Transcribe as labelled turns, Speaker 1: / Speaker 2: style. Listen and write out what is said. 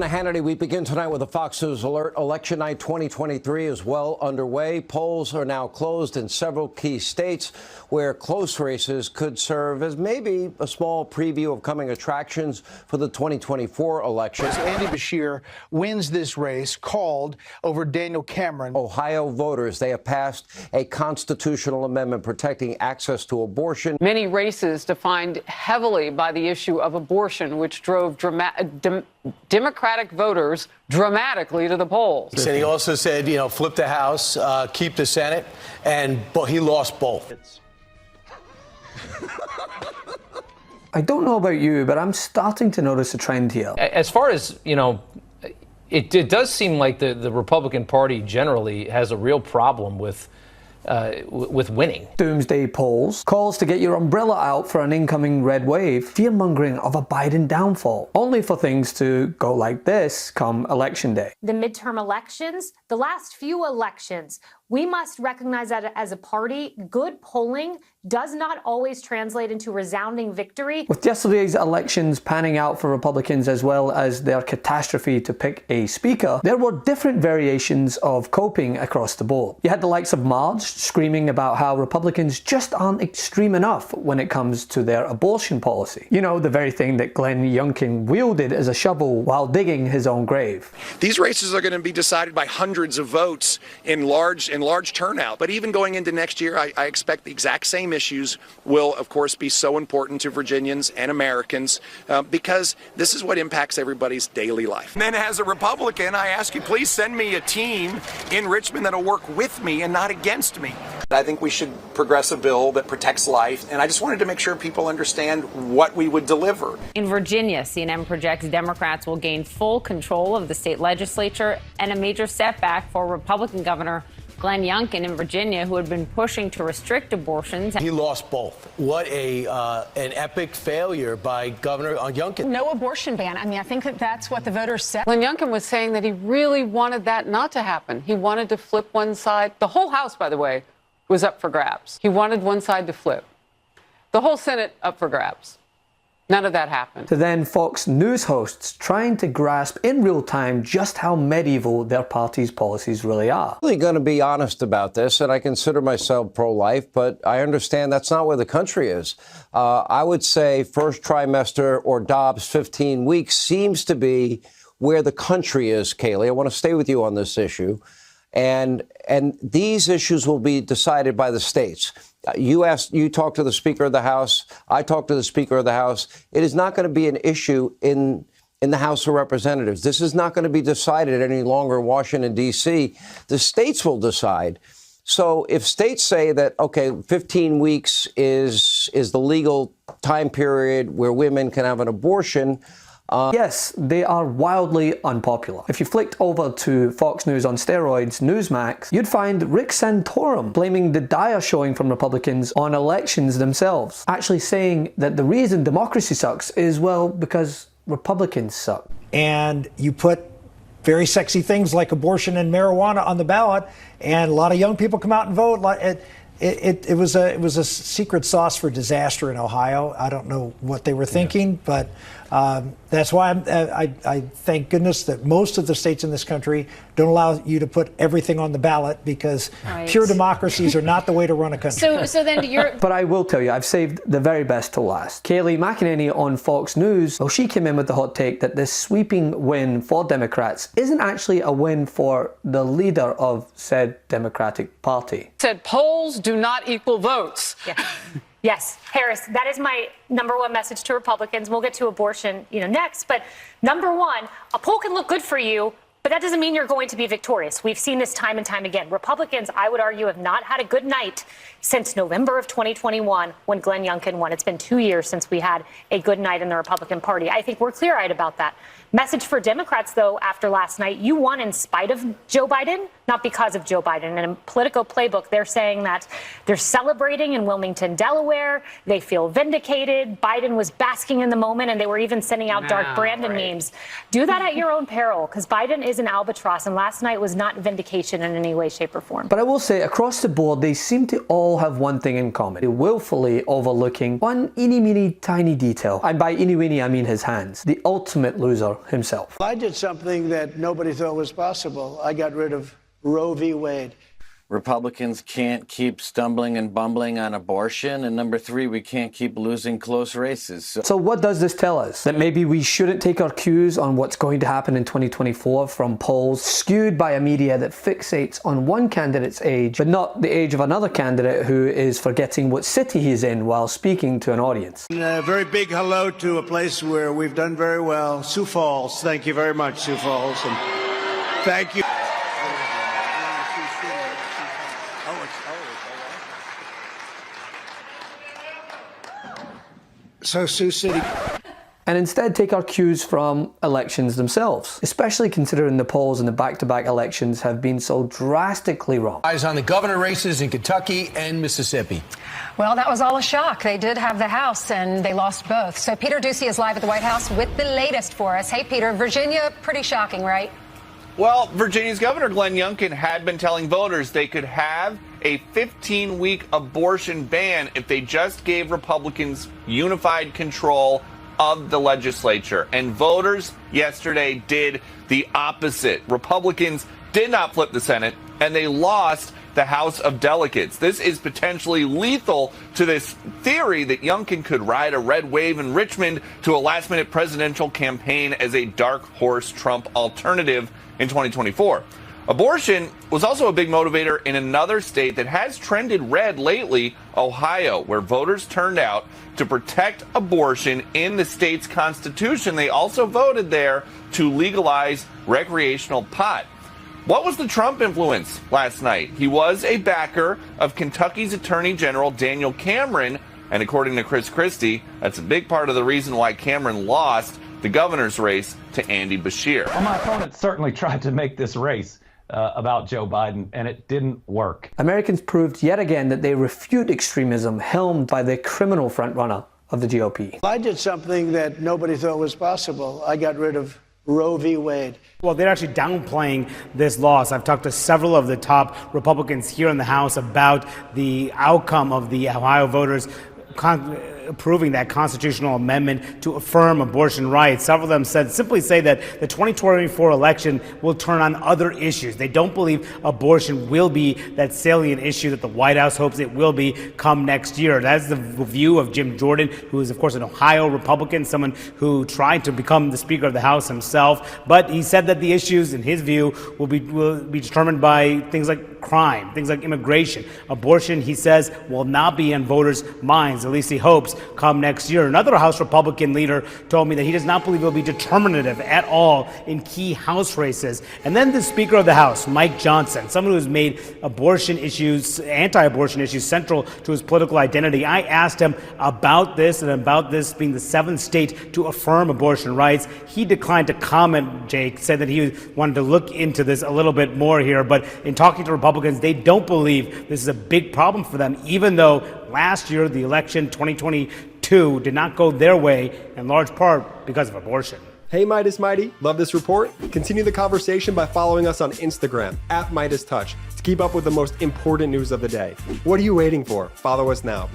Speaker 1: Hannity, we begin tonight with a Fox News alert. Election night 2023 is well underway. Polls are now closed in several key states where close races could serve as maybe a small preview of coming attractions for the 2024 election.
Speaker 2: Andy Beshear wins this race, called over Daniel Cameron.
Speaker 1: Ohio voters, they have passed a constitutional amendment protecting access to abortion.
Speaker 3: Many races defined heavily by the issue of abortion, which drove Democratic voters dramatically to the polls.
Speaker 4: And he also said, flip the House, keep the Senate, but he lost both.
Speaker 5: I don't know about you, but I'm starting to notice a trend here.
Speaker 6: As far as, it does seem like the Republican Party generally has a real problem with winning.
Speaker 5: Doomsday polls, calls to get your umbrella out for an incoming red wave, fear-mongering of a Biden downfall, only for things to go like this come election day.
Speaker 7: The midterm elections, the last few elections, we must recognize that as a party, good polling does not always translate into resounding victory.
Speaker 5: With yesterday's elections panning out for Republicans as well as their catastrophe to pick a speaker, there were different variations of coping across the board. You had the likes of Marge screaming about how Republicans just aren't extreme enough when it comes to their abortion policy. You know, the very thing that Glenn Youngkin wielded as a shovel while digging his own grave.
Speaker 8: These races are going to be decided by hundreds of votes in large turnout. But even going into next year, I expect the exact same issues will, of course, be so important to Virginians and Americans because this is what impacts everybody's daily life. And then as a Republican, I ask you, please send me a team in Richmond that'll work with me and not against me. I think we should progress a bill that protects life, and I just wanted to make sure people understand what we would deliver.
Speaker 9: In Virginia, CNN projects Democrats will gain full control of the state legislature, and a major setback for Republican Governor Glenn Youngkin in Virginia, who had been pushing to restrict abortions.
Speaker 4: He lost both. What an epic failure by Governor Youngkin.
Speaker 10: No abortion ban. I mean, I think that's what the voters said.
Speaker 3: Glenn Youngkin was saying that he really wanted that not to happen. He wanted to flip one side. The whole House, by the way, was up for grabs. He wanted one side to flip. The whole Senate up for grabs. None of that happened.
Speaker 5: To then Fox News hosts trying to grasp in real time just how medieval their party's policies really are.
Speaker 1: I'm really going to be honest about this, and I consider myself pro-life, but I understand that's not where the country is. I would say first trimester or Dobbs 15 weeks seems to be where the country is, Kayleigh. I want to stay with you on this issue. And these issues will be decided by the states. You talk to the Speaker of the House. I talk to the Speaker of the House. It is not going to be an issue in the House of Representatives. This is not going to be decided any longer in Washington, D.C. The states will decide. So if states say that, OK, 15 weeks is the legal time period where women can have an abortion.
Speaker 5: Yes, they are wildly unpopular. If you flicked over to Fox News on steroids, Newsmax, you'd find Rick Santorum blaming the dire showing from Republicans on elections themselves, actually saying that the reason democracy sucks is, well, because Republicans suck.
Speaker 11: And you put very sexy things like abortion and marijuana on the ballot, and a lot of young people come out and vote. It was a secret sauce for disaster in Ohio. I don't know what they were thinking, but that's why I thank goodness that most of the states in this country don't allow you to put everything on the ballot, because pure democracies are not the way to run a country.
Speaker 9: So then you're...
Speaker 5: But I will tell you, I've saved the very best to last. Kayleigh McEnany on Fox News, well, she came in with the hot take that this sweeping win for Democrats isn't actually a win for the leader of said Democratic Party.
Speaker 3: Said polls do not equal votes.
Speaker 7: Yeah. Yes, Harris, that is my number one message to Republicans. We'll get to abortion, next. But number one, a poll can look good for you, but that doesn't mean you're going to be victorious. We've seen this time and time again. Republicans, I would argue, have not had a good night since November of 2021 when Glenn Youngkin won. It's been 2 years since we had a good night in the Republican Party. I think we're clear-eyed about that. Message for Democrats, though, after last night, you won in spite of Joe Biden, not because of Joe Biden. In a Politico playbook, they're saying that they're celebrating in Wilmington, Delaware. They feel vindicated. Biden was basking in the moment, and they were even sending out dark Brandon memes. Do that at your own peril, because Biden is an albatross, and last night was not vindication in any way, shape, or form.
Speaker 5: But I will say, across the board, they seem to all have one thing in common. They're willfully overlooking one eeny-meeny tiny detail. And by eeny-weeny, I mean his hands. The ultimate loser himself.
Speaker 12: I did something that nobody thought was possible. I got rid of Roe v. Wade.
Speaker 13: Republicans can't keep stumbling and bumbling on abortion. And number three, we can't keep losing close races.
Speaker 5: So what does this tell us? That maybe we shouldn't take our cues on what's going to happen in 2024 from polls skewed by a media that fixates on one candidate's age, but not the age of another candidate who is forgetting what city he's in while speaking to an audience.
Speaker 12: And a very big hello to a place where we've done very well, Sioux Falls. Thank you very much, Sioux Falls. And thank you. So Sioux City.
Speaker 5: And instead take our cues from elections themselves, especially considering the polls in the back-to-back elections have been so drastically wrong.
Speaker 4: Eyes on the governor races in Kentucky and Mississippi.
Speaker 10: Well, that was all a shock. They did have the House, and they lost both. So Peter Doocy is live at the White House with the latest for us. Hey, Peter, Virginia, pretty shocking, right?
Speaker 14: Well, Virginia's Governor Glenn Youngkin had been telling voters they could have a 15-week abortion ban if they just gave Republicans unified control of the legislature. And voters yesterday did the opposite. Republicans did not flip the Senate, and they lost the House of Delegates. This is potentially lethal to this theory that Youngkin could ride a red wave in Richmond to a last-minute presidential campaign as a dark horse Trump alternative in 2024. Abortion was also a big motivator in another state that has trended red lately, Ohio, where voters turned out to protect abortion in the state's constitution. They also voted there to legalize recreational pot. What was the Trump influence last night? He was a backer of Kentucky's Attorney General Daniel Cameron, and according to Chris Christie, that's a big part of the reason why Cameron lost the governor's race to Andy Beshear.
Speaker 15: Well, my opponent certainly tried to make this race about Joe Biden, and it didn't work.
Speaker 5: Americans proved yet again that they refute extremism helmed by the criminal frontrunner of the GOP.
Speaker 12: I did something that nobody thought was possible. I got rid of Roe v. Wade.
Speaker 16: Well, they're actually downplaying this loss. I've talked to several of the top Republicans here in the House about the outcome of the Ohio voters approving that constitutional amendment to affirm abortion rights. Several of them simply say that the 2024 election will turn on other issues. They don't believe abortion will be that salient issue that the White House hopes it will be come next year. That's the view of Jim Jordan, who is, of course, an Ohio Republican, someone who tried to become the Speaker of the House himself. But he said that the issues, in his view, will be determined by things like crime, things like immigration. Abortion, he says, will not be on voters' minds, at least he hopes, come next year. Another House Republican leader told me that he does not believe it will be determinative at all in key House races. And then the Speaker of the House, Mike Johnson, someone who has made abortion issues, anti-abortion issues, central to his political identity. I asked him about this and about this being the seventh state to affirm abortion rights. He declined to comment, Jake, said that he wanted to look into this a little bit more here. But in talking to Republicans, they don't believe this is a big problem for them, even though last year, the election, 2022, did not go their way, in large part because of abortion.
Speaker 17: Hey Midas Mighty, love this report? Continue the conversation by following us on Instagram, @MeidasTouch, to keep up with the most important news of the day. What are you waiting for? Follow us now.